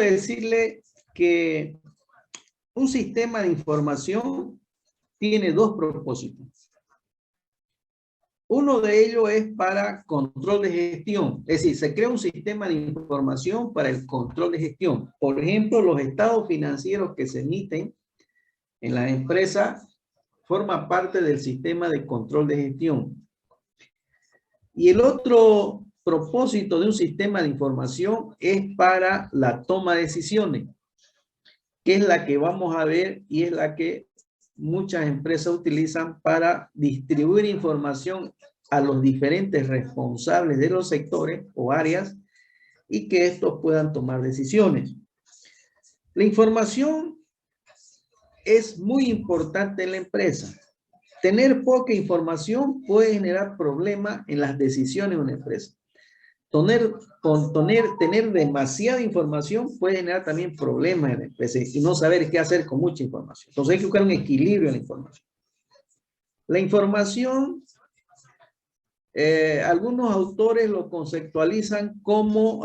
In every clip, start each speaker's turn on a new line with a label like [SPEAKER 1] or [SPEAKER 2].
[SPEAKER 1] decirle que un sistema de información tiene dos propósitos. Uno de ellos es para control de gestión, es decir, se crea un sistema de información para el control de gestión. Por ejemplo, los estados financieros que se emiten en las empresas forman parte del sistema de control de gestión. Y el otro propósito de un sistema de información es para la toma de decisiones, que es la que vamos a ver y es la que muchas empresas utilizan para distribuir información a los diferentes responsables de los sectores o áreas y que estos puedan tomar decisiones. La información es muy importante en la empresa. Tener poca información puede generar problemas en las decisiones de una empresa. Tener demasiada información puede generar también problemas en la empresa y no saber qué hacer con mucha información. Entonces hay que buscar un equilibrio en la información. La información, algunos autores lo conceptualizan como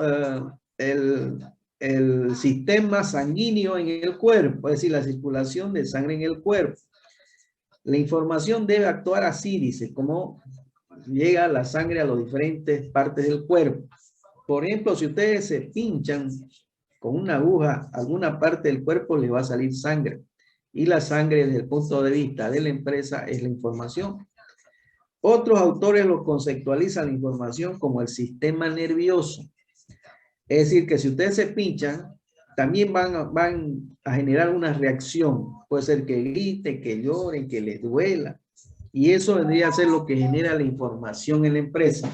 [SPEAKER 1] el sistema sanguíneo en el cuerpo, es decir, la circulación de sangre en el cuerpo. La información debe actuar así, dice, como llega la sangre a las diferentes partes del cuerpo. Por ejemplo, si ustedes se pinchan con una aguja, alguna parte del cuerpo les va a salir sangre. Y la sangre, desde el punto de vista de la empresa, es la información. Otros autores lo conceptualizan la información como el sistema nervioso. Es decir, que si ustedes se pinchan, también van a generar una reacción. Puede ser que griten, que lloren, que les duela. Y eso vendría a ser lo que genera la información en la empresa.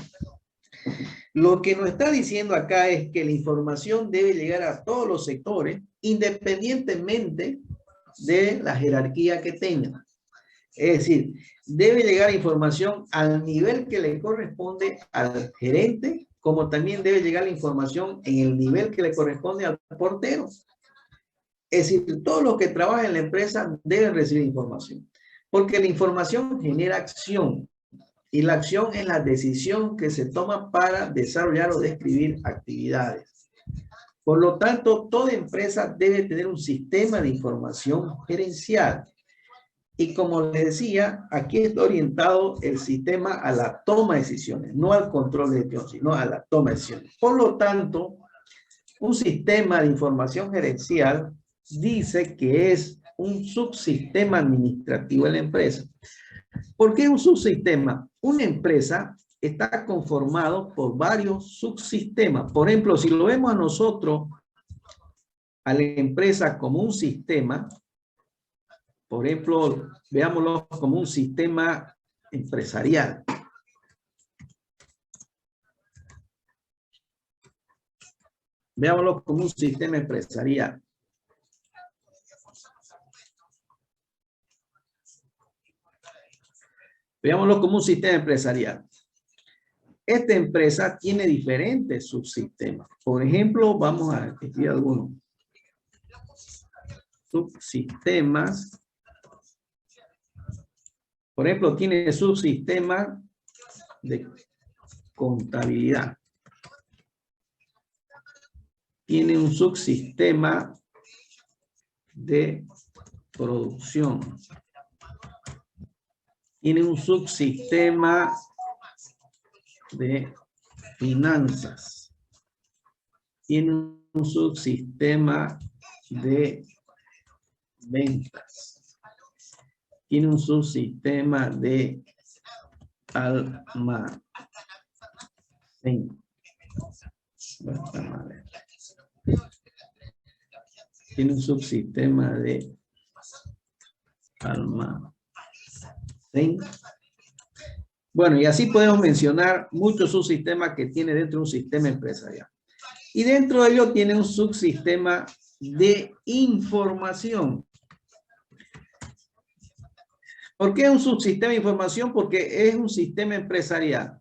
[SPEAKER 1] Lo que nos está diciendo acá es que la información debe llegar a todos los sectores, independientemente de la jerarquía que tengan. Es decir, debe llegar información al nivel que le corresponde al gerente, como también debe llegar la información en el nivel que le corresponde al portero. Es decir, todos los que trabajan en la empresa deben recibir información, porque la información genera acción. Y la acción es la decisión que se toma para desarrollar o describir actividades. Por lo tanto, toda empresa debe tener un sistema de información gerencial. Y como les decía, aquí está orientado el sistema a la toma de decisiones, no al control de gestión, sino a la toma de decisiones. Por lo tanto, un sistema de información gerencial dice que es un subsistema administrativo de la empresa. ¿Por qué un subsistema? Una empresa está conformado por varios subsistemas. Por ejemplo, si lo vemos a nosotros, a la empresa como un sistema, por ejemplo, veámoslo como un sistema empresarial. Veámoslo como un sistema empresarial. Veámoslo como un sistema empresarial. Esta empresa tiene diferentes subsistemas. Por ejemplo, vamos a escribir algunos subsistemas. Por ejemplo, tiene subsistema de contabilidad. Tiene un subsistema de producción. Tiene un subsistema de finanzas. Tiene un subsistema de ventas. Tiene un subsistema de almacén. Tiene un subsistema de almacén. Bueno, y así podemos mencionar muchos subsistemas que tiene dentro de un sistema empresarial. Y dentro de ello tiene un subsistema de información. ¿Por qué un subsistema de información? Porque es un sistema empresarial.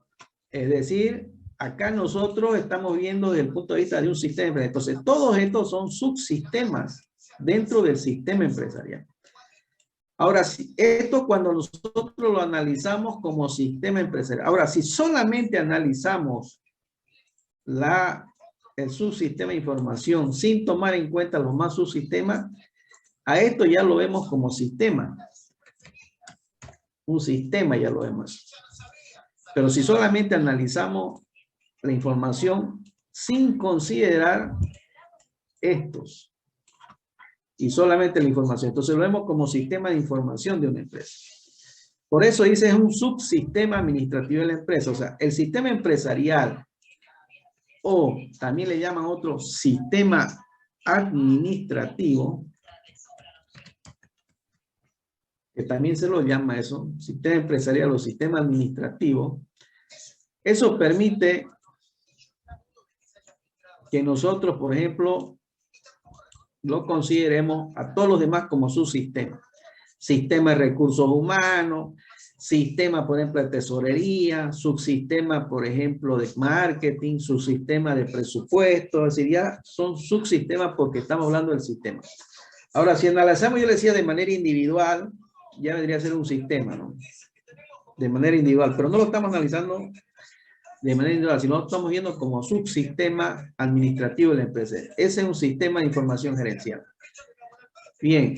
[SPEAKER 1] Es decir, acá nosotros estamos viendo desde el punto de vista de un sistema empresarial. Entonces, todos estos son subsistemas dentro del sistema empresarial. Ahora, esto cuando nosotros lo analizamos como sistema empresarial. Ahora, si solamente analizamos la el subsistema de información sin tomar en cuenta los más subsistemas, a esto ya lo vemos como sistema. Un sistema ya lo vemos. Pero si solamente analizamos la información sin considerar estos y solamente la información, entonces lo vemos como sistema de información de una empresa. Por eso dice es un subsistema administrativo de la empresa. O sea, el sistema empresarial, o también le llaman otro sistema administrativo, que también se lo llama eso, sistema empresarial o sistema administrativo. Eso permite que nosotros, por ejemplo, lo consideremos a todos los demás como subsistemas. Sistema de recursos humanos, sistema, por ejemplo, de tesorería, subsistema, por ejemplo, de marketing, subsistema de presupuesto, es decir, ya son subsistemas porque estamos hablando del sistema. Ahora, si analizamos, yo le decía de manera individual, ya vendría a ser un sistema, ¿no? De manera individual, pero no lo estamos analizando de manera individual, sino lo estamos viendo como subsistema administrativo de la empresa. Ese es un sistema de información gerencial. Bien.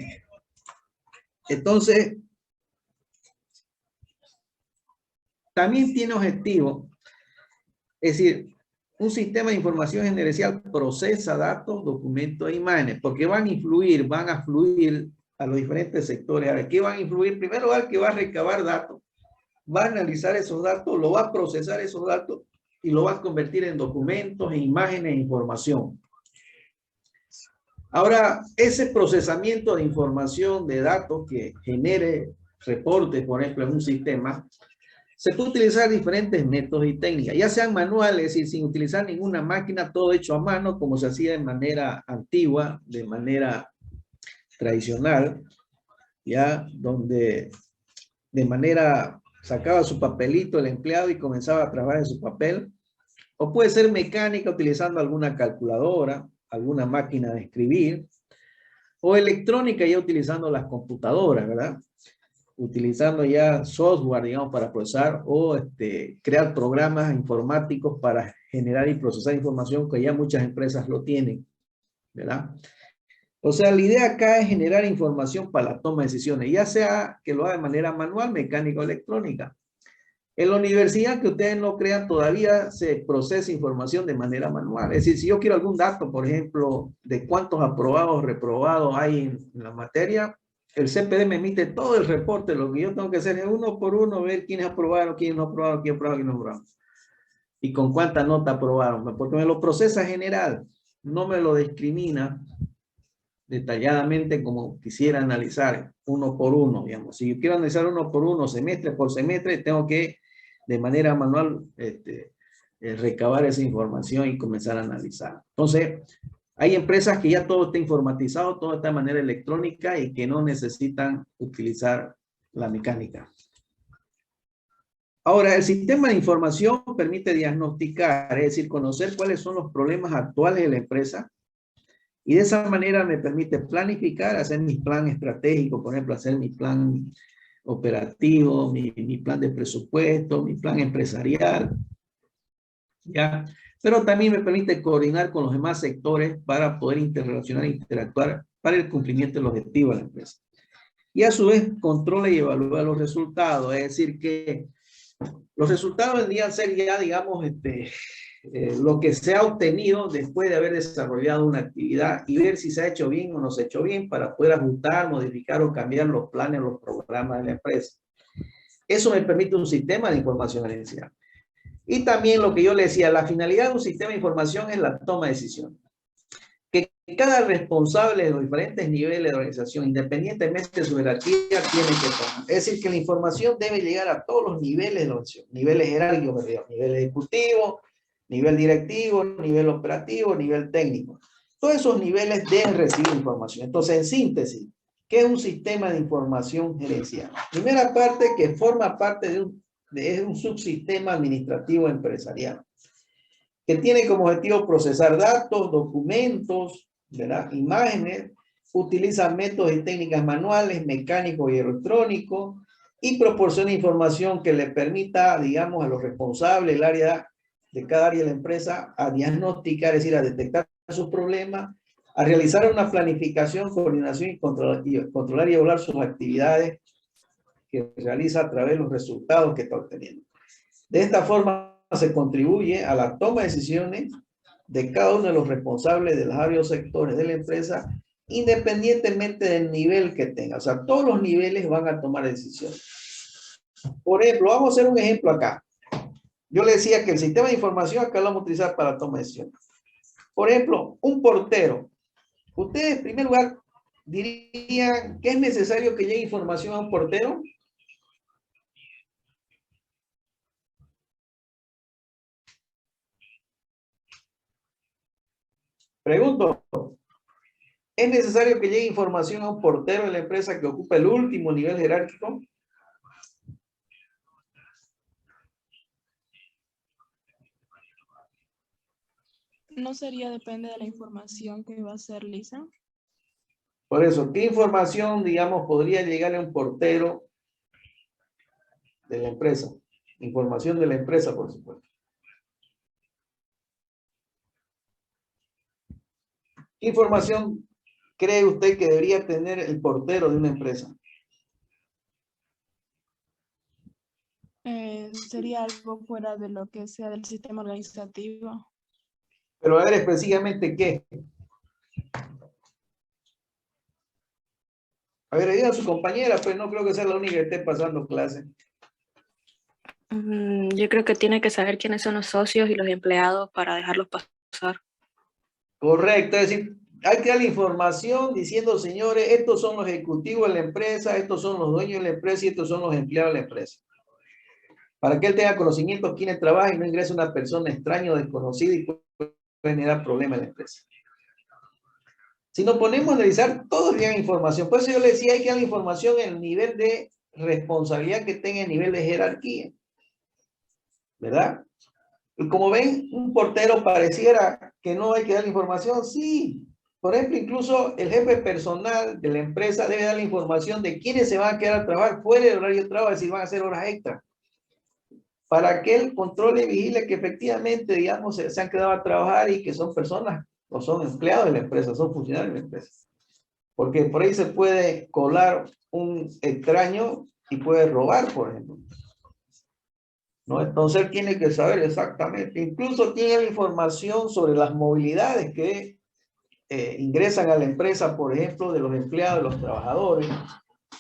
[SPEAKER 1] Entonces, también tiene objetivo, es decir, un sistema de información gerencial procesa datos, documentos e imágenes, porque van a fluir a los diferentes sectores. ¿A qué van a influir? Primero, al que va a recabar datos, va a analizar esos datos, lo va a procesar esos datos y lo va a convertir en documentos, en imágenes, en información. Ahora, ese procesamiento de información, de datos que genere reportes, por ejemplo, en un sistema, se puede utilizar diferentes métodos y técnicas, ya sean manuales, es decir, sin utilizar ninguna máquina, todo hecho a mano, como se hacía de manera antigua, de manera tradicional, ya donde de manera sacaba su papelito el empleado y comenzaba a trabajar en su papel, o puede ser mecánica utilizando alguna calculadora, alguna máquina de escribir, o electrónica ya utilizando las computadoras, ¿verdad? Utilizando ya software, digamos, para procesar o crear programas informáticos para generar y procesar información que ya muchas empresas lo tienen, ¿verdad? O sea, la idea acá es generar información para la toma de decisiones, ya sea que lo haga de manera manual, mecánica o electrónica. En la universidad, que ustedes no crean, todavía se procesa información de manera manual. Es decir, si yo quiero algún dato, por ejemplo, de cuántos aprobados o reprobados hay en la materia, el CPD me emite todo el reporte. Lo que yo tengo que hacer es uno por uno ver quiénes aprobaron, quiénes no aprobaron, quién aprobó, quién no aprobaron. Y con cuánta nota aprobaron. Porque me lo procesa general, no me lo discrimina detalladamente como quisiera analizar uno por uno, digamos. Si yo quiero analizar uno por uno, semestre por semestre, tengo que de manera manual recabar esa información y comenzar a analizar. Entonces, hay empresas que ya todo está informatizado, todo está de manera electrónica y que no necesitan utilizar la mecánica. Ahora, el sistema de información permite diagnosticar, es decir, conocer cuáles son los problemas actuales de la empresa. Y de esa manera me permite planificar, hacer mi plan estratégico, por ejemplo, hacer mi plan operativo, mi plan de presupuesto, mi plan empresarial, ¿ya? Pero también me permite coordinar con los demás sectores para poder interrelacionar e interactuar para el cumplimiento del objetivo de la empresa. Y a su vez controla y evalúa los resultados, es decir que los resultados deberían ser ya, digamos, lo que se ha obtenido después de haber desarrollado una actividad y ver si se ha hecho bien o no se ha hecho bien para poder ajustar, modificar o cambiar los planes, los programas de la empresa. Eso me permite un sistema de información gerencial. Y también lo que yo le decía, la finalidad de un sistema de información es la toma de decisiones. Que cada responsable de los diferentes niveles de organización, independientemente de su jerarquía, tiene que tomar. Es decir, que la información debe llegar a todos los niveles de organización, niveles jerárquicos, nivel ejecutivo, nivel directivo, nivel operativo, nivel técnico. Todos esos niveles deben recibir información. Entonces, en síntesis, ¿qué es un sistema de información gerencial? Primera parte, que forma parte de un subsistema administrativo empresarial, que tiene como objetivo procesar datos, documentos, ¿verdad? Imágenes, utiliza métodos y técnicas manuales, mecánicos y electrónicos, y proporciona información que le permita, digamos, a los responsables del área de cada área de la empresa a diagnosticar, es decir, a detectar sus problemas, a realizar una planificación, coordinación y controlar y evaluar sus actividades que realiza a través de los resultados que está obteniendo. De esta forma se contribuye a la toma de decisiones de cada uno de los responsables de los varios sectores de la empresa, independientemente del nivel que tenga. O sea, todos los niveles van a tomar decisiones. Por ejemplo, vamos a hacer un ejemplo acá. Yo le decía que el sistema de información acá lo vamos a utilizar para la toma de decisiones. Por ejemplo, un portero. Ustedes, en primer lugar, dirían que es necesario que llegue información a un portero. Pregunto, ¿es necesario que llegue información a un portero en la empresa que ocupa el último nivel jerárquico?
[SPEAKER 2] ¿No sería depende de la información que va a ser Lisa?
[SPEAKER 1] Por eso, ¿qué información, digamos, podría llegarle a un portero de la empresa? Información de la empresa, por supuesto. ¿Qué información cree usted que debería tener el portero de una empresa?
[SPEAKER 2] Sería algo fuera de lo que sea del sistema organizativo.
[SPEAKER 1] Pero a ver específicamente qué. A ver, diga a su compañera, pues no creo que sea la única que esté pasando clase.
[SPEAKER 3] Yo creo que tiene que saber quiénes son los socios y los empleados para dejarlos pasar.
[SPEAKER 1] Correcto, es decir, hay que dar la información diciendo, señores, estos son los ejecutivos de la empresa, estos son los dueños de la empresa y estos son los empleados de la empresa. Para que él tenga conocimiento quién trabaja y no ingrese una persona extraña o desconocida y puede generar problemas en la empresa. Si nos ponemos a analizar, todos llegan información. Por eso yo le decía, hay que dar la información en el nivel de responsabilidad que tenga, el nivel de jerarquía. ¿Verdad? Y como ven, un portero pareciera que no hay que dar la información. Sí. Por ejemplo, incluso el jefe personal de la empresa debe dar la información de quiénes se van a quedar a trabajar fuera del horario de trabajo, es decir, van a hacer horas extras. Para que él controle y vigile que efectivamente, digamos, se han quedado a trabajar y que son personas, no son empleados de la empresa, son funcionarios de la empresa. Porque por ahí se puede colar un extraño y puede robar, por ejemplo. ¿No? Entonces él tiene que saber exactamente, incluso tiene la información sobre las movilidades que ingresan a la empresa, por ejemplo, de los empleados, de los trabajadores,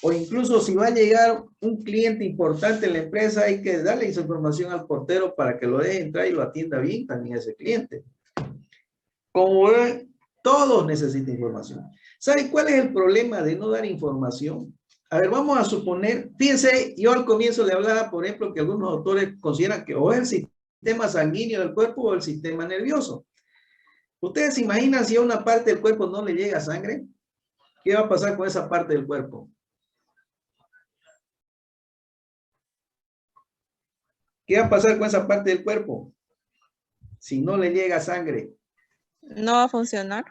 [SPEAKER 1] o incluso si va a llegar un cliente importante en la empresa, hay que darle esa información al portero para que lo deje entrar y lo atienda bien también a ese cliente. Como ven, todos necesitan información. ¿Sabe cuál es el problema de no dar información? A ver, vamos a suponer, fíjense, yo al comienzo le hablaba, por ejemplo, que algunos autores consideran que o es el sistema sanguíneo del cuerpo o el sistema nervioso. ¿Ustedes se imaginan si a una parte del cuerpo no le llega sangre? ¿Qué va a pasar con esa parte del cuerpo? ¿Qué va a pasar con esa parte del cuerpo? Si no le llega sangre.
[SPEAKER 4] No va a funcionar.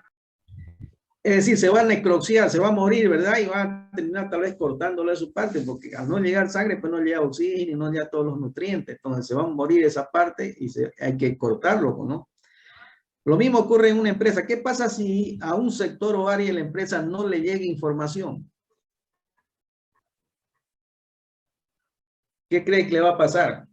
[SPEAKER 1] Es decir, se va a necroxiar, se va a morir, ¿verdad? Y va a terminar tal vez cortándole su parte, porque al no llegar sangre, pues no llega oxígeno, no llega todos los nutrientes. Entonces se va a morir esa parte y hay que cortarlo, ¿no? Lo mismo ocurre en una empresa. ¿Qué pasa si a un sector o área de la empresa no le llega información? ¿Qué cree que le va a pasar?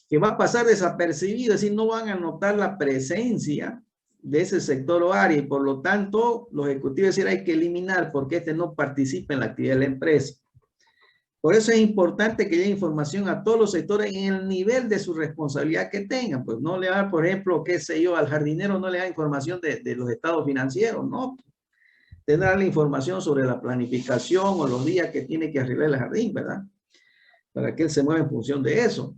[SPEAKER 1] Que va a pasar desapercibido, es decir, no van a notar la presencia de ese sector o área y por lo tanto los ejecutivos decir hay que eliminar porque este no participa en la actividad de la empresa. Por eso es importante que llegue información a todos los sectores en el nivel de su responsabilidad que tengan. Pues no le da, por ejemplo, qué sé yo, al jardinero no le da información de los estados financieros, no. Tendrá la información sobre la planificación o los días que tiene que arreglar el jardín, ¿verdad? Para que él se mueva en función de eso.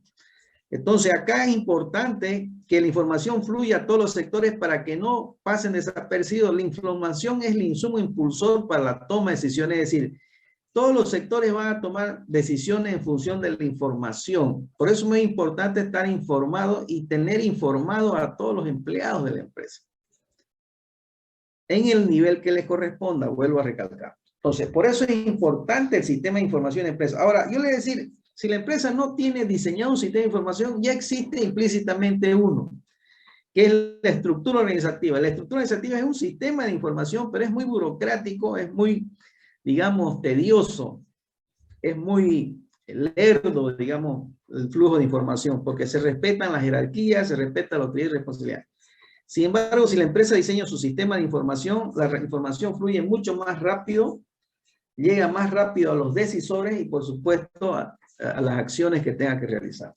[SPEAKER 1] Entonces acá es importante que la información fluya a todos los sectores para que no pasen desapercibidos. La información es el insumo impulsor para la toma de decisiones, es decir, todos los sectores van a tomar decisiones en función de la información. Por eso es muy importante estar informado y tener informado a todos los empleados de la empresa. En el nivel que les corresponda, vuelvo a recalcar. Entonces, por eso es importante el sistema de información de empresa. Ahora, yo le voy a decir, si la empresa no tiene diseñado un sistema de información, ya existe implícitamente uno, que es la estructura organizativa. La estructura organizativa es un sistema de información, pero es muy burocrático, es muy, digamos, tedioso, es muy lerdo, digamos, el flujo de información, porque se respetan las jerarquías, se respeta la autoridad y responsabilidad. Sin embargo, si la empresa diseña su sistema de información, la información fluye mucho más rápido, llega más rápido a los decisores y, por supuesto, a las acciones que tenga que realizar.